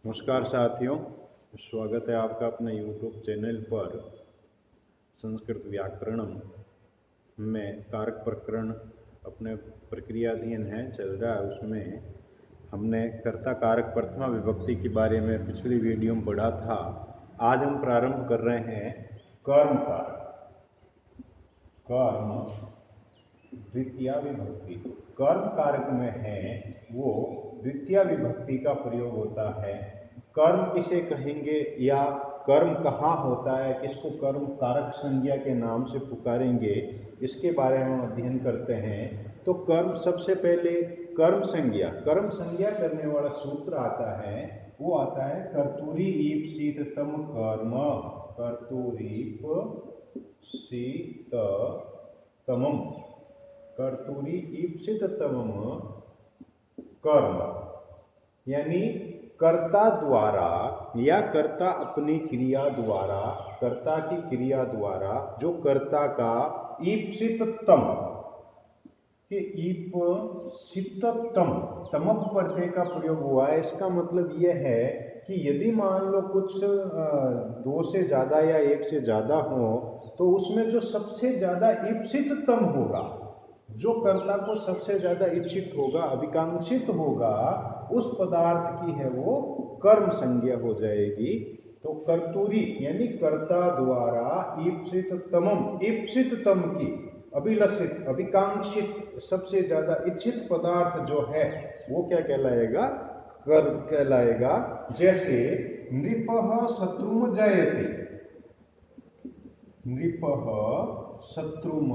नमस्कार साथियों, स्वागत है आपका अपने YouTube चैनल पर। संस्कृत व्याकरणम में कारक प्रकरण अपने प्रक्रियाधीन है, चल रहा है। उसमें हमने कर्ता कारक प्रथमा विभक्ति के बारे में पिछली वीडियो में पढ़ा था। आज हम प्रारंभ कर रहे हैं कर्म कारक। कर्म द्वितीय विभक्ति कर्म कारक में है वो द्वितीय विभक्ति का प्रयोग होता है। कर्म किसे कहेंगे या कर्म कहाँ होता है, किसको कर्म कारक संज्ञा के नाम से पुकारेंगे, इसके बारे में हम अध्ययन करते हैं। तो कर्म, सबसे पहले कर्म संज्ञा करने वाला सूत्र आता है, वो आता है कर्तुरी ईप्सित तम कर्म। कर्तुरीप सीत तमम, कर्तुरी ईप्सित तमम कर्म, यानी कर्ता द्वारा या कर्ता अपनी क्रिया द्वारा, कर्ता की क्रिया द्वारा जो कर्ता का ईप्सिततम कि ईप्सिततम तम प्रत्यय का प्रयोग हुआ है। इसका मतलब यह है कि यदि मान लो कुछ दो से ज़्यादा या एक से ज़्यादा हो, तो उसमें जो सबसे ज़्यादा ईप्सिततम होगा, जो कर्ता को सबसे ज़्यादा इच्छित होगा, अभिकांक्षित होगा, उस पदार्थ की है वो कर्म संज्ञा हो जाएगी। तो कर्तुरी यानी कर्ता द्वारा ईप्सिततम की अभिलषित, अभिकांक्षित, सबसे ज्यादा इच्छित पदार्थ जो है वो क्या कहलाएगा? कर्म कहलाएगा। जैसे नृपः शत्रुम जयति, नृपः शत्रुम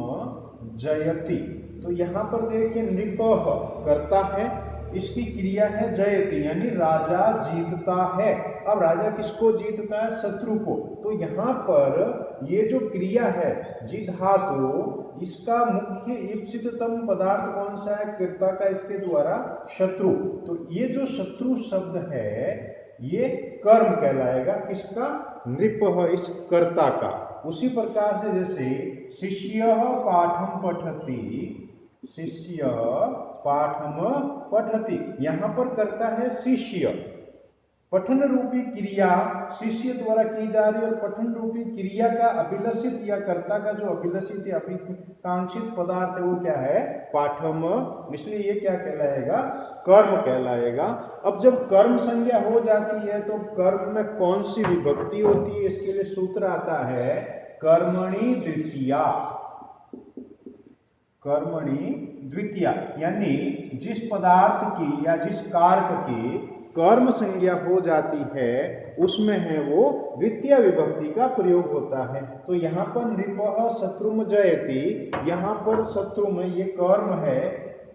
जयति, तो यहाँ पर देखिए नृपः कर्ता है, इसकी क्रिया है जयति यानी राजा जीतता है। अब राजा किसको जीतता है? शत्रु को। तो यहाँ पर ये जो क्रिया है जी धातु, इसका मुख्य ईप्सिततम पदार्थ कौन सा है? कर्ता का, इसके द्वारा शत्रु। तो ये जो शत्रु शब्द है ये कर्म कहलाएगा। किसका? नृपः, इस कर्ता का। उसी प्रकार से जैसे शिष्यः पाठम पठति, शिष्य पाठम पठति, यहाँ पर करता है शिष्य। पठन रूपी क्रिया शिष्य द्वारा की जा रही है और पठन रूपी क्रिया का अभिलषित या कर्ता का जो अभिलषित या अभिकांक्षित पदार्थ है वो क्या है? पाठम। इसलिए ये क्या कहलाएगा? कर्म कहलाएगा। अब जब कर्म संज्ञा हो जाती है तो कर्म में कौन सी विभक्ति होती है? इसके लिए सूत्र आता है कर्मणि द्वितीया। कर्मणि द्वितीया यानी जिस पदार्थ की या जिस कारक की कर्म संज्ञा हो जाती है उसमें है वो द्वितीय विभक्ति का प्रयोग होता है। तो यहाँ पर नृपः शत्रुम जयति, यहाँ पर शत्रु में ये कर्म है,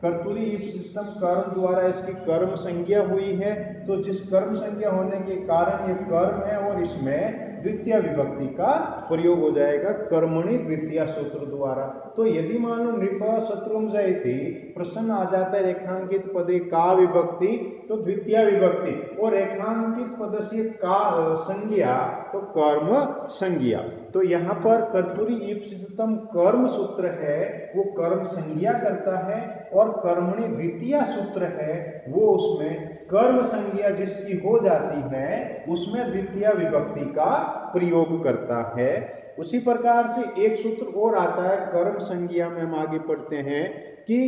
कर्तुरी ईप्सितम कर्म द्वारा इसकी कर्म संज्ञा हुई है। तो जिस कर्म संज्ञा होने के कारण ये कर्म है और इसमें द्वितीय विभक्ति का प्रयोग हो जाएगा कर्मणि द्वितीय सूत्र द्वारा। तो यदि मान लो नृपः शत्रुम जयति प्रश्न आ जाता है रेखांकित पदे का विभक्ति, तो द्वितीय विभक्ति, और रेखांकित पद से का संज्ञा तो कर्म संज्ञा। तो यहाँ पर कर्तुरी ईप्सिततम कर्म सूत्र है वो कर्म संज्ञा करता है, और कर्मणि द्वितीय सूत्र है वो उसमें कर्म संज्ञा जिसकी हो जाती है उसमें द्वितीय विभक्ति का प्रयोग करता है। उसी प्रकार से एक सूत्र और आता है कर्म संज्ञा में, हम आगे पढ़ते हैं कि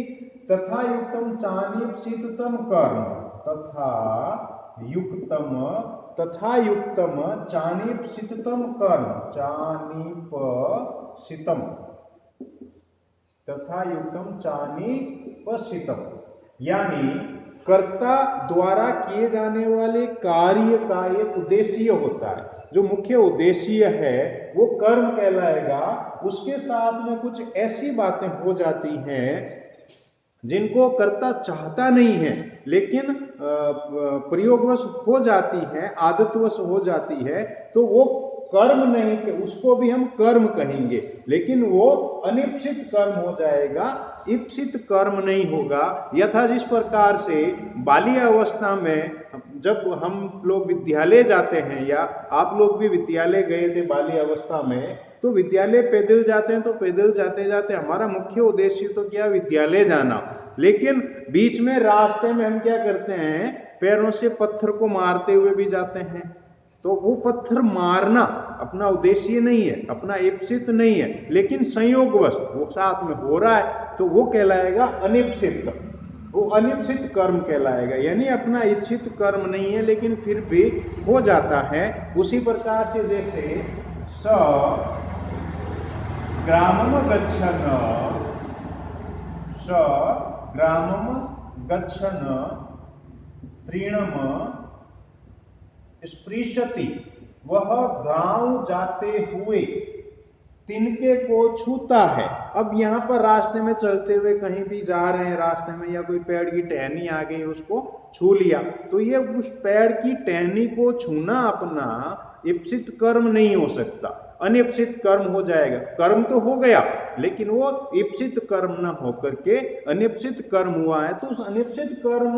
तथा युक्तम चानीप्सिततम कर्म, तथा युक्तम चानीप्सिततम कर्म, चानीपसितम, तथा युक्तम चानीपसितम, यानी कर्ता द्वारा किए जाने वाले कार्य का एक उद्देश्य होता है। जो मुख्य उद्देश्य है वो कर्म कहलाएगा। उसके साथ में कुछ ऐसी बातें हो जाती हैं जिनको कर्ता चाहता नहीं है लेकिन प्रयोगवश हो जाती है, आदतवश हो जाती है, तो वो कर्म नहीं, उसको भी हम कर्म कहेंगे, लेकिन वो अनिप्सित कर्म हो जाएगा, इप्सित कर्म नहीं होगा। यथा जिस प्रकार से बाल्य अवस्था में जब हम लोग विद्यालय जाते हैं, या आप लोग भी विद्यालय गए थे बाल्य अवस्था में, तो विद्यालय पैदल जाते हैं, तो पैदल जाते जाते हमारा मुख्य उद्देश्य तो क्या? विद्यालय जाना। लेकिन बीच में रास्ते में हम क्या करते हैं, पैरों से पत्थर को मारते हुए भी जाते हैं, तो वो पत्थर मारना अपना उद्देश्य नहीं है, अपना इप्सित नहीं है, लेकिन संयोगवश वो साथ में हो रहा है, तो वो कहलाएगा अनिप्सित, वो अनिप्सित कर्म कहलाएगा। यानी अपना इच्छित कर्म नहीं है लेकिन फिर भी हो जाता है। उसी प्रकार से जैसे स ग्रामम गच्छन, स ग्रामम गच्छन तृणम स्पृशति, वह गांव जाते हुए तिनके को छूता है। अब यहाँ पर रास्ते में चलते हुए कहीं भी जा रहे हैं, रास्ते में या कोई पेड़ की टहनी आ गई उसको छू लिया, तो ये उस पेड़ की टहनी को छूना अपना इप्सित कर्म नहीं हो सकता, अनिप्सित कर्म हो जाएगा। कर्म तो हो गया लेकिन वो इप्सित कर्म न होकर के अनिप्सित कर्म हुआ है, तो उस अनिप्सित कर्म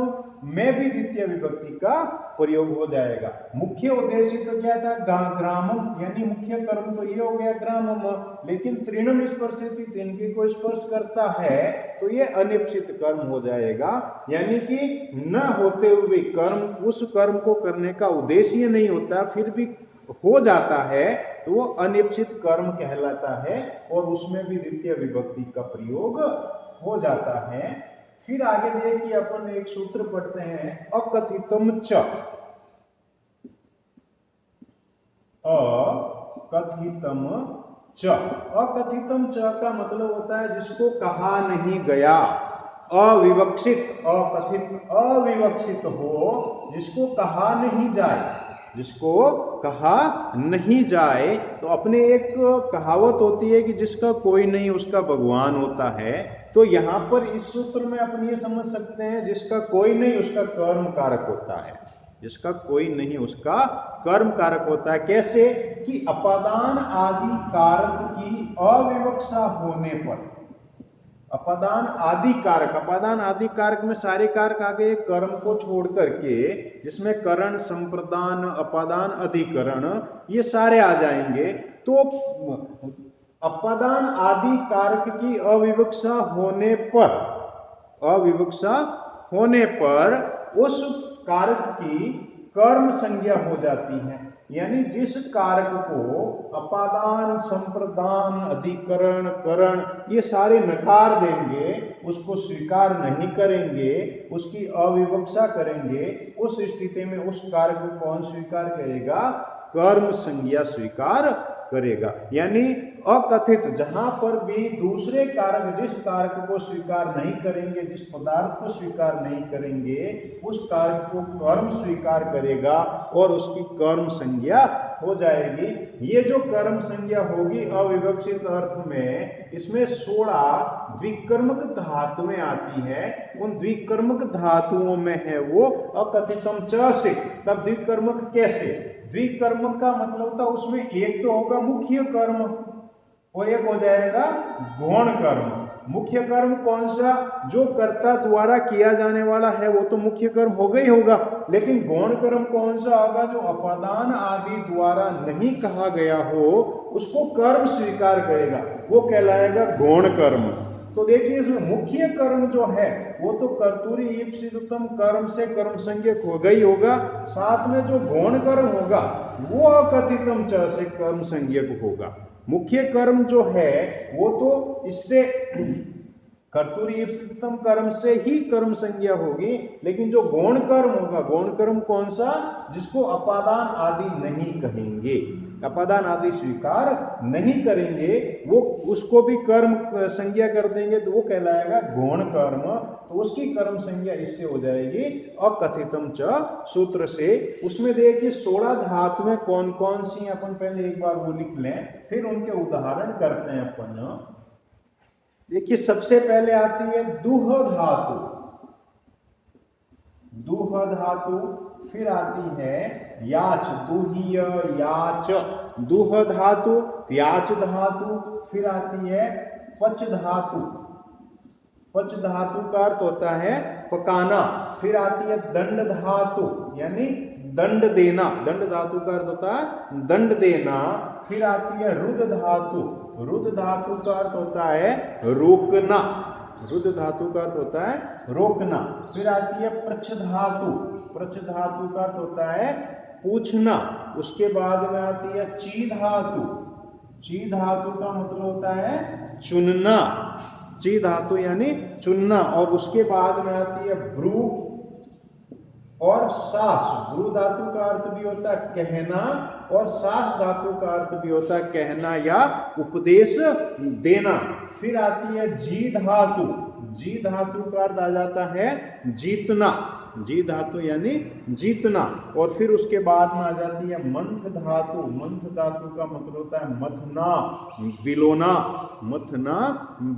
में भी द्वितीय विभक्ति का प्रयोग हो जाएगा। मुख्य उद्देश्य तो क्या था, ग्रामम, यानी मुख्य कर्म तो ये हो गया ग्रामम, लेकिन तृणम स्पर्शति, तिनके को स्पर्श करता है तो ये अनिप्सित कर्म हो जाएगा। यानी कि न होते हुए कर्म, उस कर्म को करने का उद्देश्य नहीं होता फिर भी हो जाता है, तो वो अनिप्सित कर्म कहलाता है और उसमें भी द्वितीय विभक्ति का प्रयोग हो जाता है। फिर आगे देखिए अपन एक सूत्र पढ़ते हैं, अकथितम च, अकथितम च। अकथितम च का मतलब होता है जिसको कहा नहीं गया, अविवक्षित, अकथित अविवक्षित हो, जिसको कहा नहीं जाए, जिसको कहा नहीं जाए। तो अपने एक कहावत होती है कि जिसका कोई नहीं उसका भगवान होता है, तो यहाँ पर इस सूत्र में अपन ये समझ सकते हैं जिसका कोई नहीं उसका कर्म कारक होता है, जिसका कोई नहीं उसका कर्म कारक होता है। कैसे कि अपादान आदि कारक की अविवक्षा होने पर, अपादान आदि कारक, अपादान आदि कारक में सारे कारक आ गए कर्म को छोड़ करके, जिसमें करण, संप्रदान, अपादान, अधिकरण ये सारे आ जाएंगे। तो अपादान आदि कारक की अविवक्षा होने पर, अविवक्षा होने पर उस कारक की कर्म संज्ञा हो जाती है। यानी जिस कारक को अपादान, संप्रदान, अधिकरण, करण ये सारे नकार देंगे, उसको स्वीकार नहीं करेंगे, उसकी अविवक्षा करेंगे, उस स्थिति में उस कारक को कौन स्वीकार करेगा, कर्म संज्ञा स्वीकार करेगा। यानी अकथित, जहां पर भी दूसरे कारक जिस कारक को स्वीकार नहीं करेंगे, जिस पदार्थ को स्वीकार नहीं करेंगे, उस कारक को कर्म स्वीकार करेगा और उसकी कर्म संज्ञा हो जाएगी। ये जो कर्म संज्ञा होगी अविवक्षित अर्थ में, इसमें 16 द्विकर्मक धातुएं आती है। उन द्विकर्मक धातुओं में है वो अकथितम च से। तब द्विकर्मक कैसे, द्विकर्मक का मतलब था उसमें एक तो होगा मुख्य कर्म और एक हो जाएगा गौण कर्म। मुख्य कर्म कौन सा, जो कर्ता द्वारा किया जाने वाला है वो तो मुख्य कर्म होगा ही होगा, लेकिन गौण कर्म कौन सा होगा, जो अपादान आदि द्वारा नहीं कहा गया हो उसको कर्म स्वीकार करेगा, वो कहलाएगा गौण कर्म। तो देखिए इसमें मुख्य कर्म जो है वो तो कर्तूरी ईप्सितम कर्म से कर्म संज्ञक होगा ही होगा, साथ में जो गौण कर्म होगा वो अकथितम च से कर्म संज्ञक होगा। मुख्य कर्म जो है वो तो इससे कर्तूरी ईप्सितम कर्म से ही कर्म संज्ञा होगी, लेकिन जो गौण कर्म होगा, गौण कर्म कौन सा, जिसको अपादान आदि नहीं कहेंगे, अपादान आदि स्वीकार नहीं करेंगे, वो उसको भी कर्म संज्ञा कर देंगे तो वो कहलाएगा गौण कर्म। तो उसकी कर्म संज्ञा इससे हो जाएगी अकथितम च सूत्र से। उसमें देखिए 16 धातुएं कौन कौन सी, अपन पहले एक बार वो लिख लें फिर उनके उदाहरण करते हैं अपन। देखिए सबसे पहले आती है दुह धातु, दुह धातु, फिर आती है याच, दुहिय याच, दुह धातु, याच धातु, फिर आती है पच धातु, पच धातु का अर्थ होता है पकाना, फिर आती है दंड धातु यानी दंड देना, दंड धातु का अर्थ होता है दंड देना, फिर आती है रुद धातु, रुद धातु का अर्थ होता है रोकना, रुद्ध धातु का अर्थ होता है रोकना। फिर आती है प्रच्छ धातु, प्रच्छ धातु का अर्थ होता है पूछना। उसके बाद में आती है ची धातु, ची धातु का मतलब होता है चुनना, ची धातु यानी चुनना। और उसके बाद में आती है भ्रू और सास। भ्रू धातु का अर्थ भी होता है कहना और सास धातु का अर्थ भी होता है कहना या उपदेश देना। फिर आती है जी धातु, जी धातु का अर्थ आ जाता है जीतना, जी धातु यानी जीतना। और फिर उसके बाद में आ जाती है मंथ धातु, मंथ धातु का मतलब होता है मथना बिलोना, मथना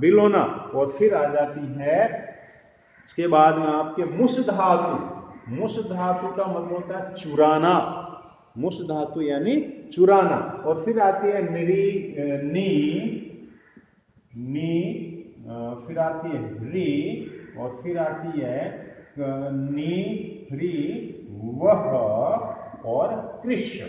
बिलोना। और फिर आ जाती है उसके बाद में आपके मुस धातु, मुस धातु का मतलब होता है चुराना, मुस धातु यानी चुराना। और फिर आती है फिर आती है री, और फिर आती है नी ह्री वह और कृष्ण।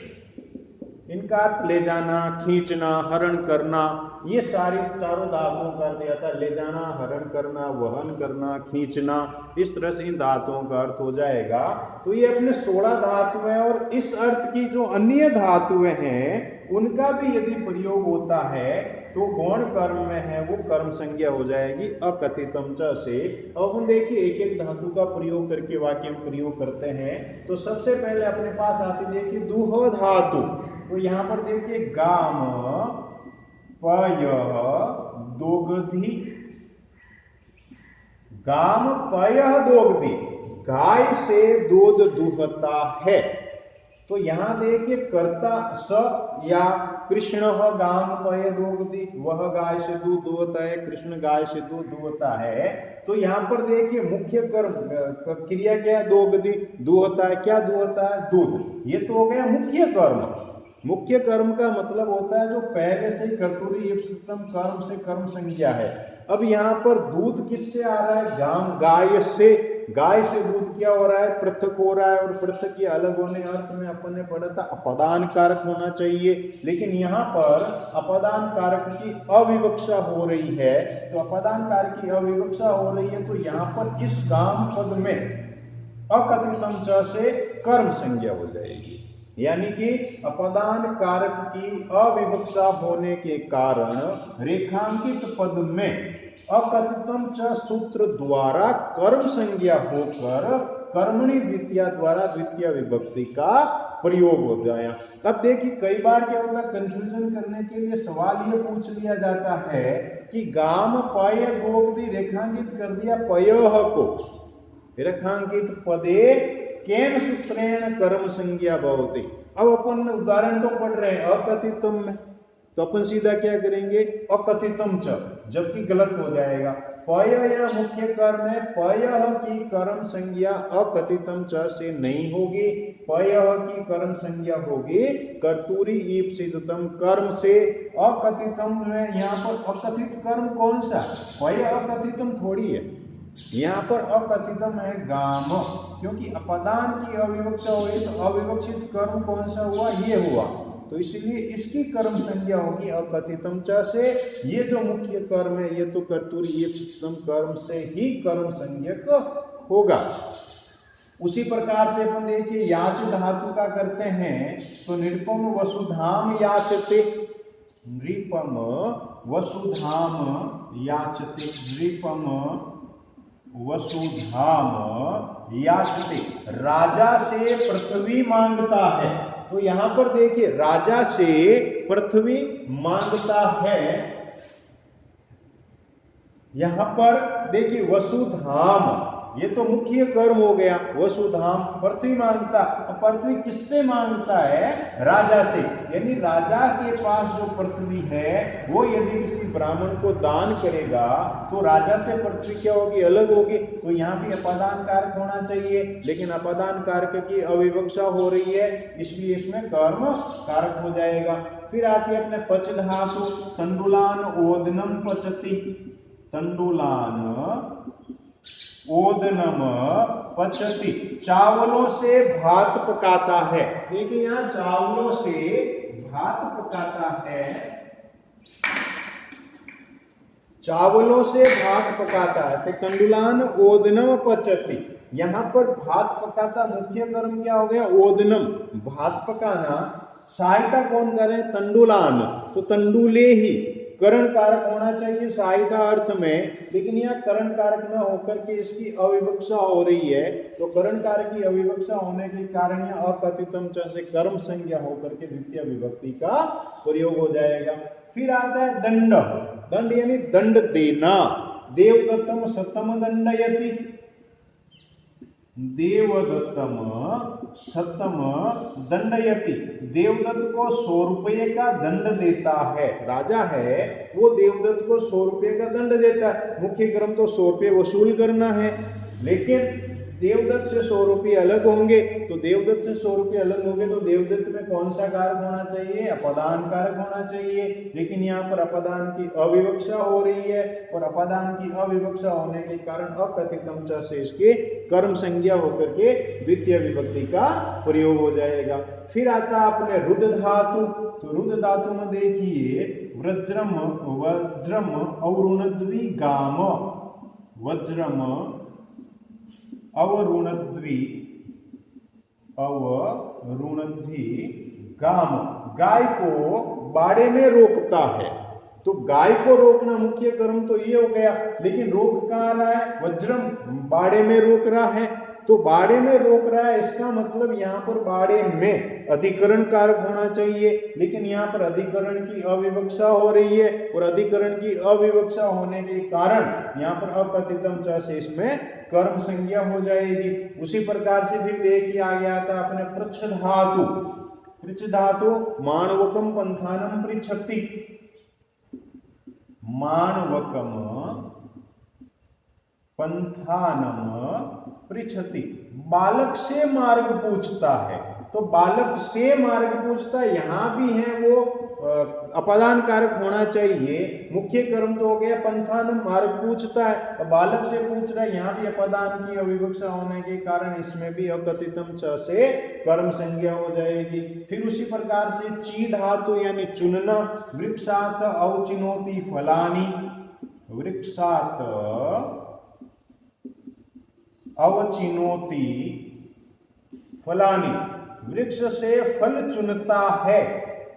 इनका अर्थ ले जाना, खींचना, हरण करना, ये सारी चारों धातुओं का अर्थ आता है ले जाना, हरण करना, वहन करना, खींचना। इस तरह से इन धातुओं का अर्थ हो जाएगा। तो ये अपने 16 धातु हैं और इस अर्थ की जो अन्य धातुएं हैं उनका भी यदि प्रयोग होता है तो गौण कर्म में है वो कर्म संज्ञा हो जाएगी अकथितम च से। अब हम देखिए एक एक धातु का प्रयोग करके वाक्य में प्रयोग करते हैं। तो सबसे पहले अपने पास आती देखिए दूह धातु। तो यहाँ पर देखिए गाम पय दोगधी, गाम पय दोगधी, गाय से दूध दुहता है। तो यहां देखिए कर्ता स या कृष्ण गाम पय दोगधी, वह गाय से दूध दुहता है, कृष्ण गाय से दूध दुहता है। तो यहाँ पर देखिए मुख्य कर्म क्रिया क्या है, दोगधी दुहता है, क्या दुहता है, दूध। ये तो हो गया मुख्य कर्म। मुख्य कर्म का मतलब होता है जो पहले से ही कर्तरी इप्सितम कर्म से कर्म संज्ञा है। अब यहाँ पर दूध किससे आ रहा है, गाम गाय से, गाय से दूध क्या हो रहा है, पृथक हो रहा है। और पृथक के अलग होने अर्थ में अपन ने पढ़ा था अपदान कारक होना चाहिए, लेकिन यहाँ पर अपदान कारक की अविवक्षा हो रही है। तो अपदान कारक की अविवक्षा हो रही है तो यहाँ पर इस गाम पद में अकथितम च से कर्म संज्ञा हो जाएगी। यानी कि अपदान कारक की अविवक्षा होने के कारण रेखांकित पद में अकथितम च सूत्र द्वारा कर्म संज्ञा होकर कर्मणि द्वितीया द्वारा द्वितीय विभक्ति का प्रयोग हो गया। अब देखिए कई बार क्या होता है, कंफ्यूजन करने के लिए सवाल ये पूछ लिया जाता है कि गाम पय दोगधी रेखांकित कर दिया पयः को, रेखांकित पदे केन सूत्रेण कर्म संज्ञा भवति। अब अपन उदाहरण तो पढ़ रहे हैं अकथितम में, तो अपन सीधा क्या करेंगे अकथितम च, जबकि गलत हो जाएगा। पय या मुख्य कर्म है, पयः की कर्म संज्ञा अकथितम च से नहीं होगी, पयः की कर्म संज्ञा होगी कर्तूरी ईप्सितम कर्म से। अकथितम में यहाँ पर अकथित कर्म कौन सा, पय अकथितम थोड़ी है, यहाँ पर अकथितम है गाम, क्योंकि अपदान की अविवक्षा हुई तो अविवक्षित कर्म कौन सा हुआ, ये हुआ। तो इसलिए इसकी कर्म संज्ञा होगी अकथितम च से। ये जो मुख्य कर्म है ये तो कर्तूरी ईप्सितम कर्म से ही कर्म संज्ञक होगा। उसी प्रकार से अपन देखिए याच धातु का करते हैं। तो निरुपम वसुधाम याचते, नृपम वसुधाम याचते, नृपम वसुधाम याचते, राजा से पृथ्वी मांगता है। तो यहां पर देखिए राजा से पृथ्वी मांगता है। यहां पर देखिए वसुधाम, ये तो मुख्य कर्म हो गया, वसुधाम पृथ्वी मांगता। पृथ्वी किससे मांगता है, राजा से। यानी राजा के पास जो पृथ्वी है वो यदि किसी ब्राह्मण को दान करेगा तो राजा से पृथ्वी क्या होगी, अलग होगी। तो यहाँ भी अपदान कारक होना चाहिए, लेकिन अपदान कारक की अविवक्षा हो रही है इसलिए इसमें कर्म कारक हो जाएगा। फिर आती है अपने पच धातु, तंडुलान ओदनम पचति, तंडुलान ओदनम पचति, चावलों से भात पकाता है। देखिए यहाँ चावलों से भात पकाता है, चावलों से भात पकाता है, तो तंडुलान ओदनम पचती। यहाँ पर भात पकाता मुख्य कर्म क्या हो गया? ओदनम, भात पकाना। सहायता कौन करे? तंडुलान, तो तंडुले ही करण कारक होना चाहिए सहायता अर्थ में, लेकिन यहाँ करण कारक न होकर के इसकी अविवक्षा हो रही है, तो करण कारक की अविवक्षा होने के कारण यह अकथितम च से कर्म संज्ञा होकर के द्वितीय विभक्ति का प्रयोग हो जाएगा। फिर आता है दंड। दंड यानी दंड देना। देवदत्तम सतम दंडयति, देवदत्तम सतम दंडयति, देवदत्त को 100 रुपये का दंड देता है। राजा है वो देवदत्त को 100 रुपये का दंड देता है। मुख्य कर्म तो 100 रुपये वसूल करना है, लेकिन देवदत्त से 100 रुपये अलग होंगे, तो देवदत्त से 100 रुपये अलग होंगे तो देवदत्त में कौन सा कारक होना चाहिए? अपदान कारक होना चाहिए, लेकिन यहाँ पर अपदान की अविवक्षा हो रही है, और अपदान की अविवक्षा होने के कारण अकथितम च से इसके कर्म संज्ञा होकर के द्वितीय विभक्ति का प्रयोग हो जाएगा। फिर आता अपने रुद्र धातु। तो रुद्र धातु में देखिए वज्रम, वज्रम अवरुणद्वि गाम, वज्रम अवरुणद्वि, अवरुणद्वि गाम, गाय को बाड़े में रोकता है। तो गाय को रोकना मुख्य कर्म तो ये हो गया, लेकिन रोक कहाँ रहा है? वज्रम बाड़े में रोक रहा है, तो बाड़े में रोक रहा है, इसका मतलब यहाँ पर बाड़े में अधिकरण कारक होना चाहिए, लेकिन यहाँ पर अधिकरण की अविवक्षा हो रही है, और अधिकरण की अविवक्षा होने के कारण यहाँ पर अकथितम च से इसमें कर्म संज्ञा हो जाएगी। उसी प्रकार से फिर देखिए आगे आता अपने पृच्छ धातु। पृच्छ धातु माणवकम पंथानम पृच्छति, माणवकम पंथानम पृच्छति, बालक से मार्ग पूछता है। तो बालक से मार्ग पूछता है, यहाँ भी है वो अपदान कारक होना चाहिए। मुख्य कर्म तो हो गया पंथानम, मार्ग पूछता है, तो बालक से पूछ रहा है, यहाँ भी अपदान की अविवक्षा होने के कारण इसमें भी अकथितम च से कर्म संज्ञा हो जाएगी। फिर उसी प्रकार से ची धातु यानी चुनना, वृक्षात अवचिनोति फलानी, वृक्षात अवचिनोति फलानी, वृक्ष से फल चुनता है।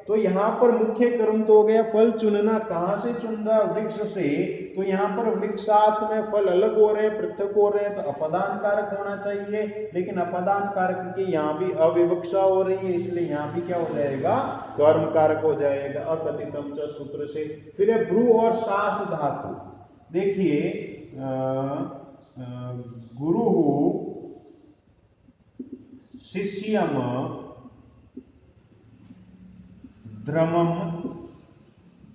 तो यहाँ पर मुख्य कर्म तो हो गया फल चुनना। कहाँ से चुन रहा? वृक्ष से। तो यहाँ पर वृक्षात में फल अलग हो रहे हैं, पृथक हो रहे हैं, तो अपदान कारक होना चाहिए, लेकिन अपदान कारक की यहाँ भी अविवक्षा हो रही है, इसलिए यहाँ भी क्या हो जाएगा? कर्म कारक हो जाएगा अकथितम च सूत्र से। फिर है भ्रू और सास धातु। देखिए गुरु शिष्यम धर्मम,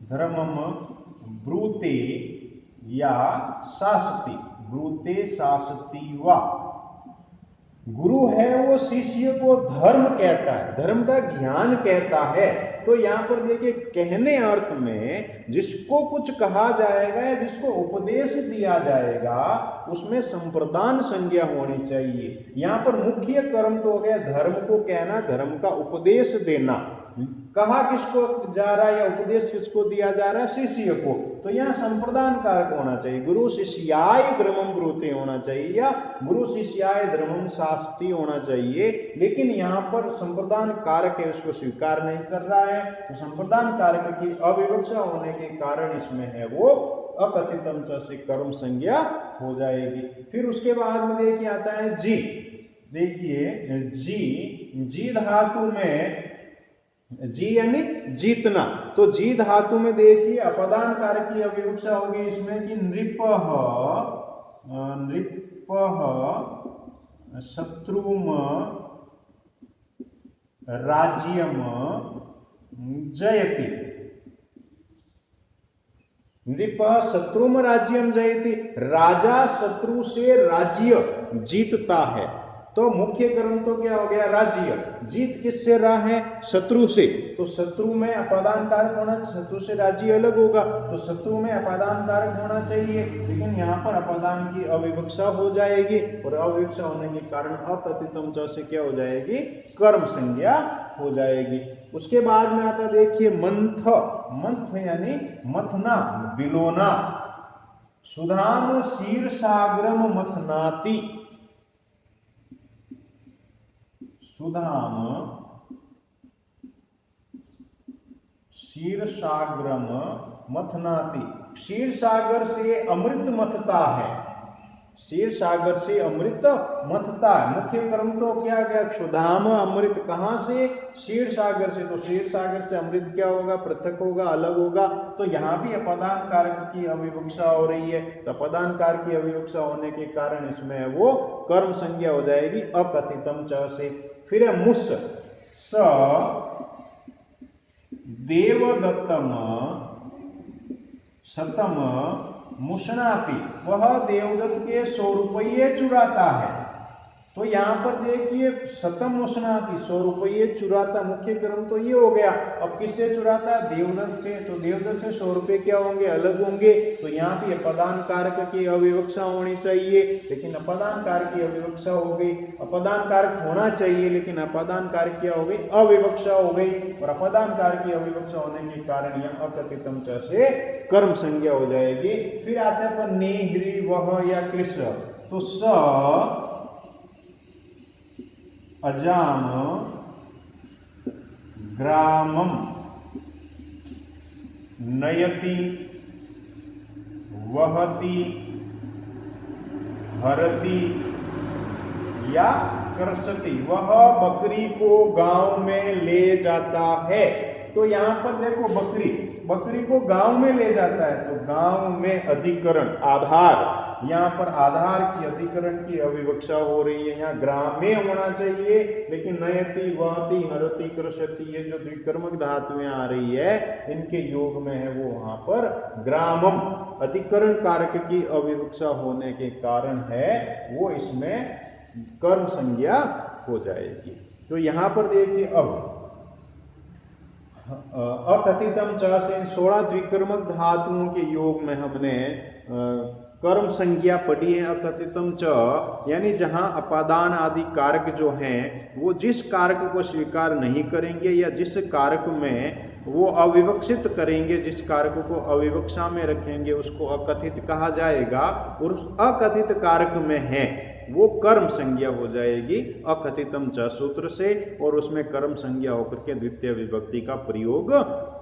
धर्मम ब्रूते या शासति, ब्रूते शासति वा। गुरु है वो शिष्य को धर्म कहता है, धर्म का ज्ञान कहता है। तो यहाँ पर देखिए कहने अर्थ में जिसको कुछ कहा जाएगा या जिसको उपदेश दिया जाएगा उसमें संप्रदान संज्ञा होनी चाहिए। यहाँ पर मुख्य कर्म तो हो गया धर्म को कहना, धर्म का उपदेश देना। कहा किसको जा रहा है या उपदेश किसको दिया जा रहा है? शिष्य को। तो यहाँ संप्रदान कारक होना चाहिए, गुरु शिष्याय धर्मम ब्रूते होना चाहिए या गुरु शिष्याय धर्मम शास्ति होना चाहिए, लेकिन यहाँ पर संप्रदान कारक है उसको स्वीकार नहीं कर रहा है। तो संप्रदान कारक की अविवक्षा होने के कारण इसमें है वो अकथितम च से कर्म संज्ञा हो जाएगी। फिर उसके बाद में देखिए आता है जी। देखिए जी धातु में, जी यानी जीतना। तो जी धातु में देखिए अपदान कारक की अविवक्षा होगी इसमें कि नृपः, नृपः शत्रुम राज्यम जयति, नृपः शत्रुम राज्यम जयति, राजा शत्रु से राज्य जीतता है। तो मुख्य कर्म तो क्या हो गया? राज्य। जीत किससे रहा है? शत्रु से। तो शत्रु में अपादान कारक होना, शत्रु से राज्य अलग होगा, तो शत्रु में अपादान कारक होना चाहिए, लेकिन यहाँ पर अपादान की अविवक्षा हो जाएगी और अविवक्षा होने के कारण अप्रतितम च से क्या हो जाएगी? कर्म संज्ञा हो जाएगी। उसके बाद में आता देखिए मंथ। मंथ यानी मथना, बिलोना। सुधाम शीर्षाग्रम मथनाति, सुधाम शीर्षाग्रम मथनाति, क्षीर सागर से अमृत मथता है, क्षीर सागर से अमृत मथता है। मुख्य कर्म तो क्या गया, क्षुधाम अमृत, कहां से, क्षीर सागर से। तो क्षीर सागर से अमृत क्या होगा, पृथक होगा, अलग होगा। तो यहाँ भी अपदान कारक की अविवक्षा हो रही है, तो अपदान कारक की अविवक्षा होने के कारण इसमें वो कर्म संज्ञा हो जाएगी अकथितम च से। फिर है मुस, स देवदत्तम शतम मुशनाति, वह देवदत्त के 100 रुपये चुराता है। तो यहाँ पर देखिए शतम मुशनाति, 100 रुपये चुराता, मुख्य कर्म तो ये हो गया। अब किससे चुराता है, देवदत्त से। तो देवदत्त से 100 रुपये क्या होंगे, अलग होंगे। तो यहाँ भी अपदान कारक की अविवक्षा होनी चाहिए, लेकिन अपदान कारक की अविवक्षा हो गई। अपदान कारक होना चाहिए लेकिन अपदान कारक क्या हो गई, अविवक्षा हो गई। और अपदान कारक की अविवक्षा होने के कारण यह अकथितम च से कर्म संज्ञा हो जाएगी। फिर आते हैं पर ने, ह्री, वह या कृष्ण। तो स अजाम ग्रामम नयति वहति हरति या कर्षति, वह बकरी को गांव में ले जाता है। तो यहां पर देखो बकरी को गांव में ले जाता है। तो गांव में अधिकरण आधार, यहाँ पर आधार की अधिकरण की अविवक्षा हो रही है। यहाँ ग्राम में होना चाहिए, लेकिन नयति, वहति, हरति, कृषति, ये जो द्विकर्मक धातुएं आ रही है इनके योग में है, वो वहां पर ग्रामम अधिकरण कारक की अविवक्षा होने के कारण है, वो इसमें कर्म संज्ञा हो जाएगी। तो यहाँ पर देखिए अब अकथितम च से 16 द्विकर्मक धातुओं के योग में हमने कर्म संज्ञा पढ़ी है। अकथितम च यानी जहां अपादान आदि कारक जो हैं वो जिस कारक को स्वीकार नहीं करेंगे या जिस कारक में वो अविवक्षित करेंगे, जिस कारक को अविवक्षा में रखेंगे उसको अकथित कहा जाएगा। और उस अकथित कारक में है वो कर्म संज्ञा हो जाएगी अकथितम च सूत्र से, और उसमें कर्म संज्ञा होकर के द्वितीय विभक्ति का प्रयोग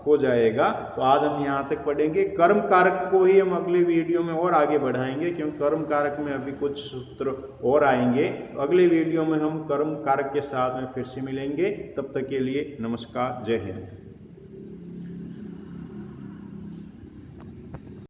हो जाएगा। तो आज हम यहाँ तक पढ़ेंगे। कर्म कारक को ही हम अगले वीडियो में और आगे बढ़ाएंगे, क्योंकि कर्म कारक में अभी कुछ सूत्र और आएंगे। अगले वीडियो में हम कर्म कारक के साथ में फिर से मिलेंगे। तब तक के लिए नमस्कार, जय हिंद।